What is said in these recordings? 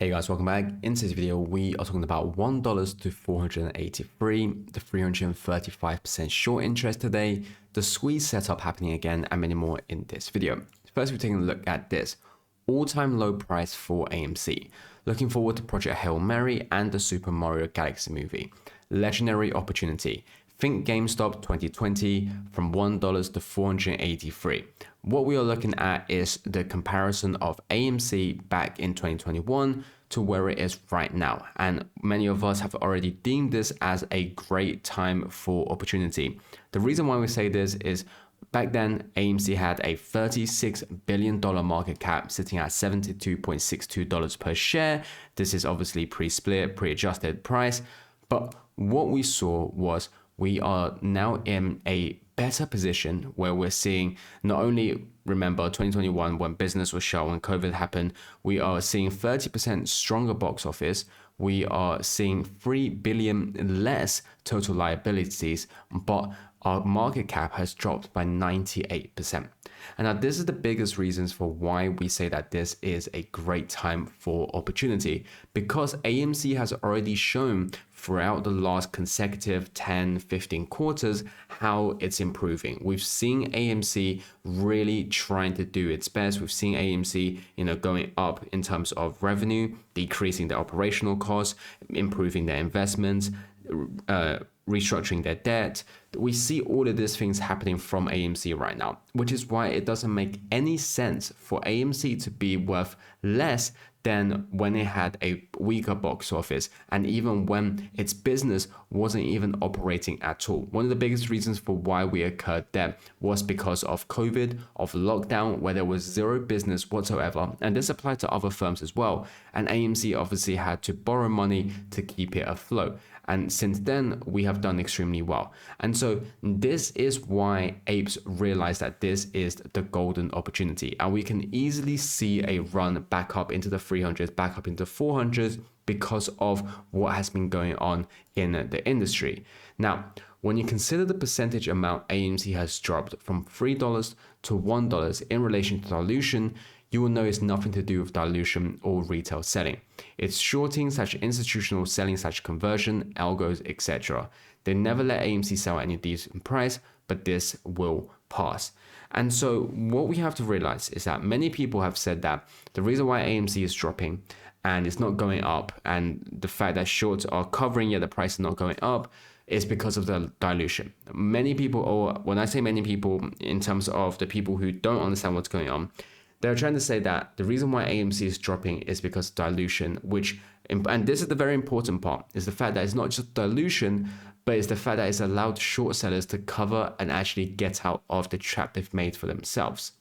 Hey guys, welcome back. In today's video, we are talking about $1 to 483, the 335% short interest today, the squeeze setup happening again, and many more in this video. First, we're taking a look at this all-time low price for AMC. Looking forward to Project Hail Mary and the Super Mario Galaxy movie. Legendary opportunity. Think GameStop 2020 from $1 to 483. What we are looking at is the comparison of AMC back in 2021 to where it is right now. And many of us have already deemed this as a great time for opportunity. The reason why we say this is back then, AMC had a $36 billion market cap sitting at $72.62 per share. This is obviously pre-split, pre-adjusted price. But what we saw was we are now in a better position where we're seeing not only, remember 2021 when business was shut, when COVID happened, we are seeing 30% stronger box office. We are seeing 3 billion less total liabilities, but our market cap has dropped by 98%. And now this is the biggest reasons for why we say that this is a great time for opportunity, because AMC has already shown throughout the last consecutive 10, 15 quarters how it's improving. We've seen AMC really trying to do its best. We've seen AMC, going up in terms of revenue, decreasing their operational costs, improving their investments, restructuring their debt. We see all of these things happening from AMC right now, which is why it doesn't make any sense for AMC to be worth less than when it had a weaker box office, and even when its business wasn't even operating at all. One of the biggest reasons for why we occurred there was because of COVID, of lockdown, where there was zero business whatsoever, and this applied to other firms as well. And AMC obviously had to borrow money to keep it afloat. And since then, we have done extremely well. And so this is why apes realized that this is the golden opportunity. And we can easily see a run back up into the 300s, back up into 400s because of what has been going on in the industry. Now, when you consider the percentage amount AMC has dropped from $3 to $1 in relation to dilution, you will know it's nothing to do with dilution or retail selling. It's shorting / institutional selling / conversion, algos, etc. They never let AMC sell any of these in price, but this will pass. And so what we have to realize is that many people have said that the reason why AMC is dropping and it's not going up, and the fact that shorts are covering yet the price is not going up, is because of the dilution. Many people, or when I say many people, in terms of the people who don't understand what's going on, they're trying to say that the reason why AMC is dropping is because of dilution, and this is the very important part, is the fact that it's not just dilution, but it's the fact that it's allowed short sellers to cover and actually get out of the trap they've made for themselves.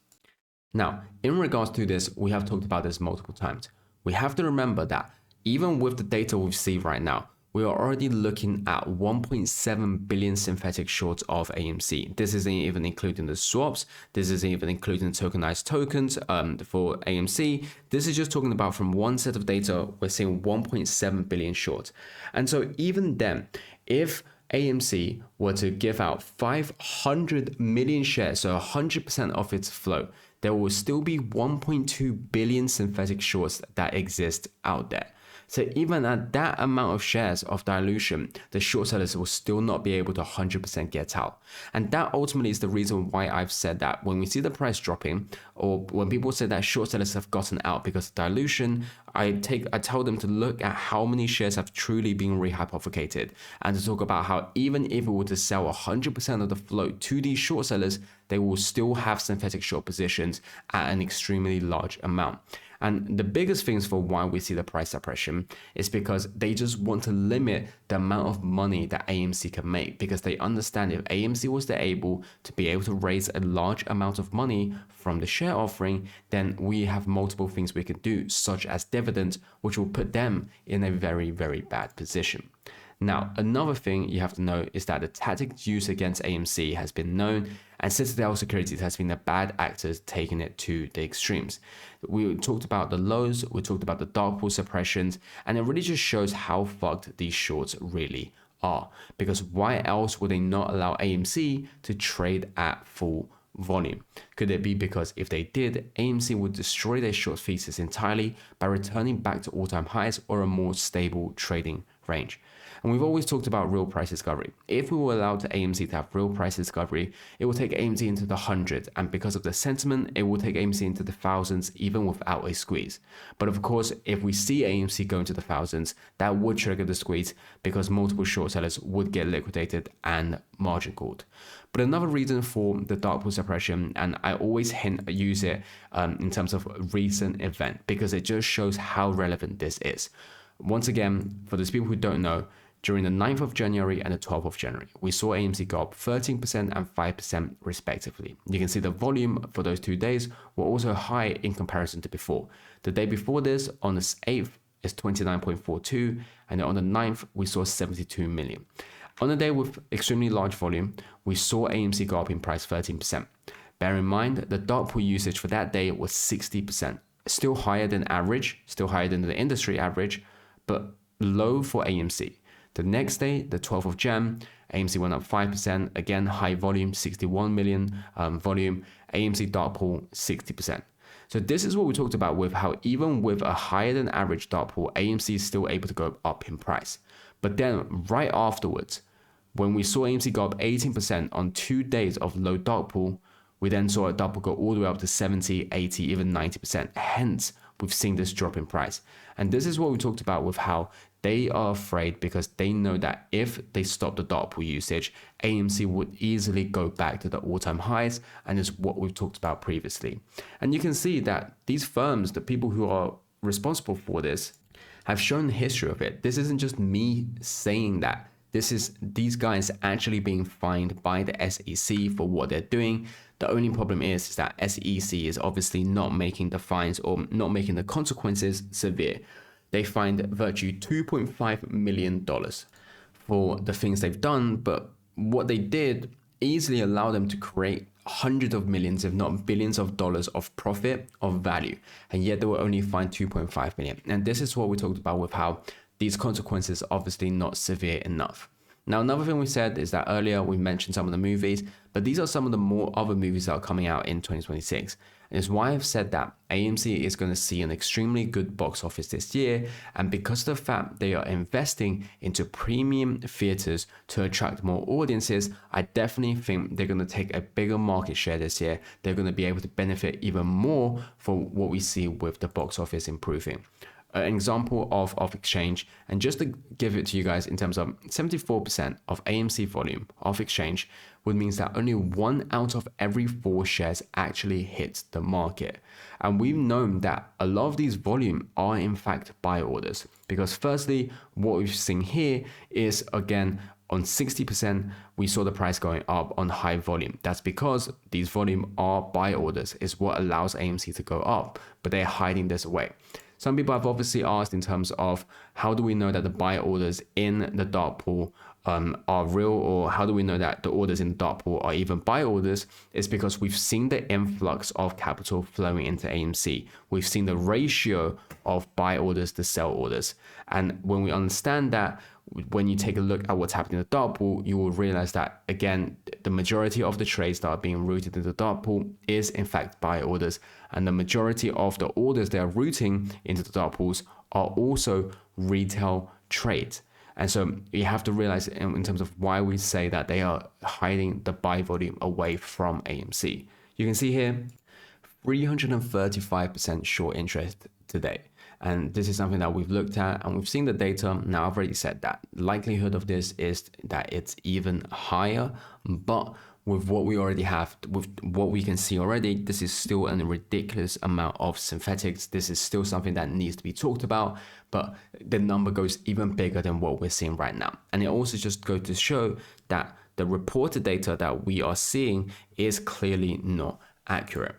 Now, in regards to this, we have talked about this multiple times. We have to remember that even with the data we see right now, we are already looking at 1.7 billion synthetic shorts of AMC. This isn't even including the swaps. This isn't even including tokenized tokens for AMC. This is just talking about from one set of data, we're seeing 1.7 billion shorts. And so even then, if AMC were to give out 500 million shares, so 100% of its float, there will still be 1.2 billion synthetic shorts that exist out there. So even at that amount of shares of dilution, the short sellers will still not be able to 100% get out. And that ultimately is the reason why I've said that when we see the price dropping, or when people say that short sellers have gotten out because of dilution, I tell them to look at how many shares have truly been rehypothecated, and to talk about how even if we were to sell 100% of the float to these short sellers, they will still have synthetic short positions at an extremely large amount. And the biggest things for why we see the price suppression is because they just want to limit the amount of money that AMC can make, because they understand if AMC was able to raise a large amount of money from the share offering, then we have multiple things we can do, such as dividends, which will put them in a very, very bad position. Now, another thing you have to know is that the tactics used against AMC has been known, and Citadel Securities has been the bad actors taking it to the extremes. We talked about the lows, we talked about the dark pool suppressions, and it really just shows how fucked these shorts really are. Because why else would they not allow AMC to trade at full volume? Could it be because if they did, AMC would destroy their short thesis entirely by returning back to all-time highs or a more stable trading range? And we've always talked about real price discovery. If we were allowed AMC to have real price discovery, it will take AMC into the hundreds, and because of the sentiment, it will take AMC into the thousands even without a squeeze. But of course, if we see AMC go into the thousands, that would trigger the squeeze because multiple short sellers would get liquidated and margin called. But another reason for the dark pool suppression, and I always use it in terms of recent event because it just shows how relevant this is. Once again, for those people who don't know, during the 9th of January and the 12th of January, we saw AMC go up 13% and 5% respectively. You can see the volume for those 2 days were also high in comparison to before. The day before this, on the 8th, is 29.42, and then on the 9th, we saw 72 million. On a day with extremely large volume, we saw AMC go up in price 13%. Bear in mind, the dark pool usage for that day was 60%, still higher than average, still higher than the industry average, but low for AMC. The next day, the 12th of Jan, AMC went up 5%, again high volume, 61 million volume, AMC dark pool 60%. So this is what we talked about with how even with a higher than average dark pool, AMC is still able to go up in price. But then right afterwards, when we saw AMC go up 18% on 2 days of low dark pool, we then saw a dark pool go all the way up to 70, 80, even 90%. Hence, we've seen this drop in price. And this is what we talked about with how they are afraid because they know that if they stop the dark pool usage, AMC would easily go back to the all-time highs, and is what we've talked about previously. And you can see that these firms, the people who are responsible for this, have shown the history of it. This isn't just me saying that. This is these guys actually being fined by the SEC for what they're doing. The only problem is that SEC is obviously not making the fines or not making the consequences severe. They fined virtue $2.5 million for the things they've done, but what they did easily allowed them to create hundreds of millions, if not billions of dollars of profit, of value, and yet they were only fined 2.5 million. And this is what we talked about with how these consequences are obviously not severe enough. Now, another thing we said is that earlier we mentioned some of the movies, but these are some of the more other movies that are coming out in 2026. And it's why I've said that AMC is going to see an extremely good box office this year. And because of the fact they are investing into premium theaters to attract more audiences, I definitely think they're going to take a bigger market share this year. They're going to be able to benefit even more for what we see with the box office improving. An example of off-exchange, and just to give it to you guys in terms of 74% of AMC volume off-exchange would mean that only 1 out of every 4 shares actually hits the market. And we've known that a lot of these volume are in fact buy orders, because firstly, what we've seen here is again, on 60%, we saw the price going up on high volume. That's because these volume are buy orders, is what allows AMC to go up, but they're hiding this away. Some people have obviously asked in terms of how do we know that the buy orders in the dark pool are real, or how do we know that the orders in the dark pool are even buy orders? It's because we've seen the influx of capital flowing into AMC. We've seen the ratio of buy orders to sell orders. And when we understand that, when you take a look at what's happening in the dark pool, you will realize that, again, the majority of the trades that are being routed into the dark pool is in fact buy orders. And the majority of the orders they are routing into the dark pools are also retail trades. And so you have to realize in terms of why we say that they are hiding the buy volume away from AMC. You can see here, 335% short interest today. And this is something that we've looked at and we've seen the data. Now, I've already said that likelihood of this is that it's even higher, but with what we already have, with what we can see already, this is still a ridiculous amount of synthetics. This is still something that needs to be talked about, but the number goes even bigger than what we're seeing right now. And it also just goes to show that the reported data that we are seeing is clearly not accurate.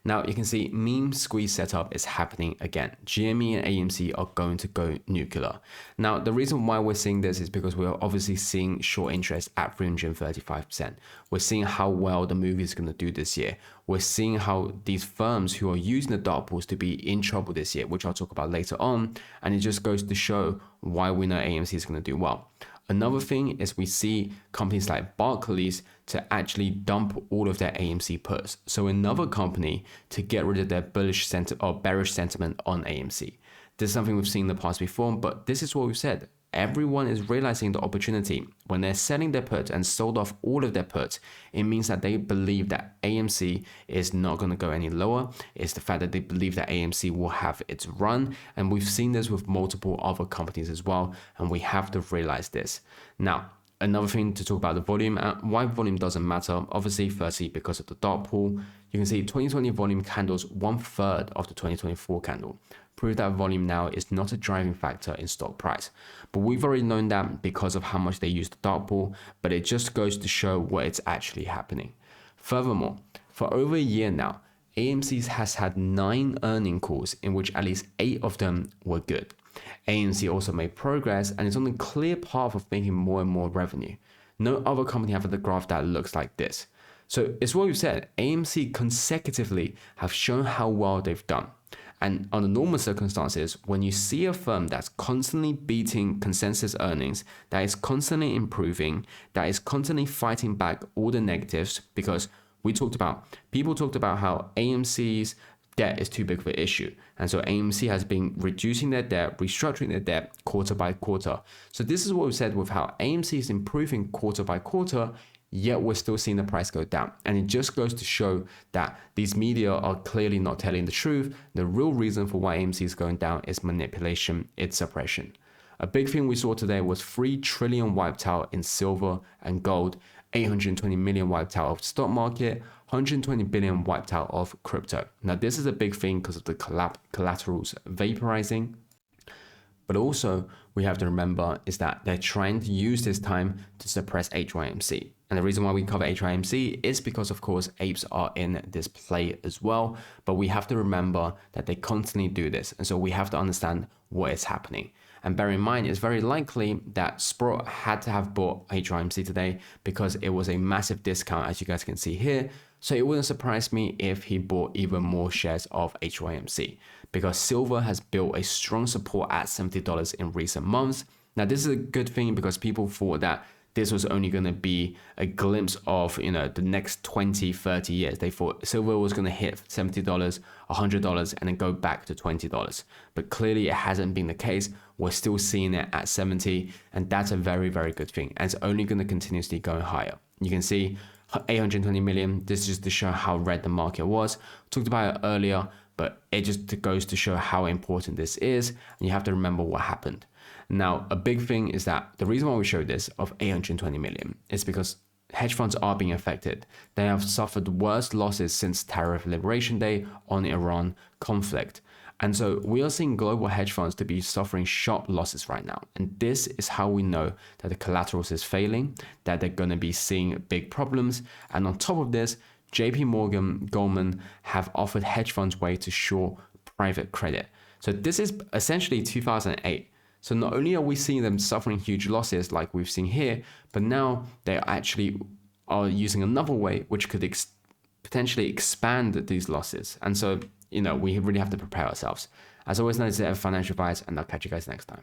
Now you can see meme squeeze setup is happening again. GME and AMC are going to go nuclear. Now the reason why we're seeing this is because we're obviously seeing short interest at 335%. We're seeing how well the movie is going to do this year. We're seeing how these firms who are using the dark pools to be in trouble this year, which I'll talk about later on. And it just goes to show why we know AMC is going to do well. Another thing is we see companies like Barclays to actually dump all of their AMC puts. So another company to get rid of their bearish sentiment on AMC. This is something we've seen in the past before, but this is what we've said. Everyone is realizing the opportunity. When they're selling their puts and sold off all of their puts, it means that they believe that AMC is not going to go any lower. It's the fact that they believe that AMC will have its run. And we've seen this with multiple other companies as well. And we have to realize this. Now, another thing to talk about the volume, why volume doesn't matter. Obviously, firstly, because of the dark pool, you can see 2020 volume candles 1/3 of the 2024 candle. Prove that volume now is not a driving factor in stock price. But we've already known that because of how much they use the dark pool, but it just goes to show what it's actually happening. Furthermore, for over a year now, AMC has had 9 earning calls in which at least 8 of them were good. AMC also made progress and is on a clear path of making more and more revenue. No other company have a graph that looks like this. So it's what we've said, AMC consecutively have shown how well they've done. And under normal circumstances, when you see a firm that's constantly beating consensus earnings, that is constantly improving, that is constantly fighting back all the negatives, because people talked about how AMC's debt is too big of an issue. And so AMC has been reducing their debt, restructuring their debt quarter by quarter. So this is what we've said with how AMC is improving quarter by quarter, yet we're still seeing the price go down. And it just goes to show that these media are clearly not telling the truth. The real reason for why AMC is going down is manipulation, it's suppression. A big thing we saw today was 3 trillion wiped out in silver and gold, 820 million wiped out of the stock market, 120 billion wiped out of crypto. Now, this is a big thing because of the collaterals vaporizing. But also, we have to remember is that they're trying to use this time to suppress HYMC. And the reason why we cover HYMC is because, of course, apes are in this play as well. But we have to remember that they constantly do this. And so we have to understand what is happening. And bear in mind, it's very likely that Sprott had to have bought HYMC today because it was a massive discount, as you guys can see here. So it wouldn't surprise me if he bought even more shares of HYMC because silver has built a strong support at $70 in recent months. Now, this is a good thing because people thought that this was only going to be a glimpse of, the next 20, 30 years. They thought silver was going to hit $70, $100, and then go back to $20. But clearly it hasn't been the case. We're still seeing it at 70, and that's a very, very good thing. And it's only going to continuously go higher. You can see 820 million. This is just to show how red the market was. Talked about it earlier, but it just goes to show how important this is. And you have to remember what happened. Now, a big thing is that the reason why we showed this of 820 million is because hedge funds are being affected. They have suffered worse losses since Tariff Liberation Day on Iran conflict. And so we are seeing global hedge funds to be suffering sharp losses right now. And this is how we know that the collaterals is failing, that they're going to be seeing big problems. And on top of this, JP Morgan, Goldman have offered hedge funds way to short private credit. So this is essentially 2008. So not only are we seeing them suffering huge losses like we've seen here, but now they actually are using another way which could potentially expand these losses. And so, we really have to prepare ourselves. As always, this is financial advice, and I'll catch you guys next time.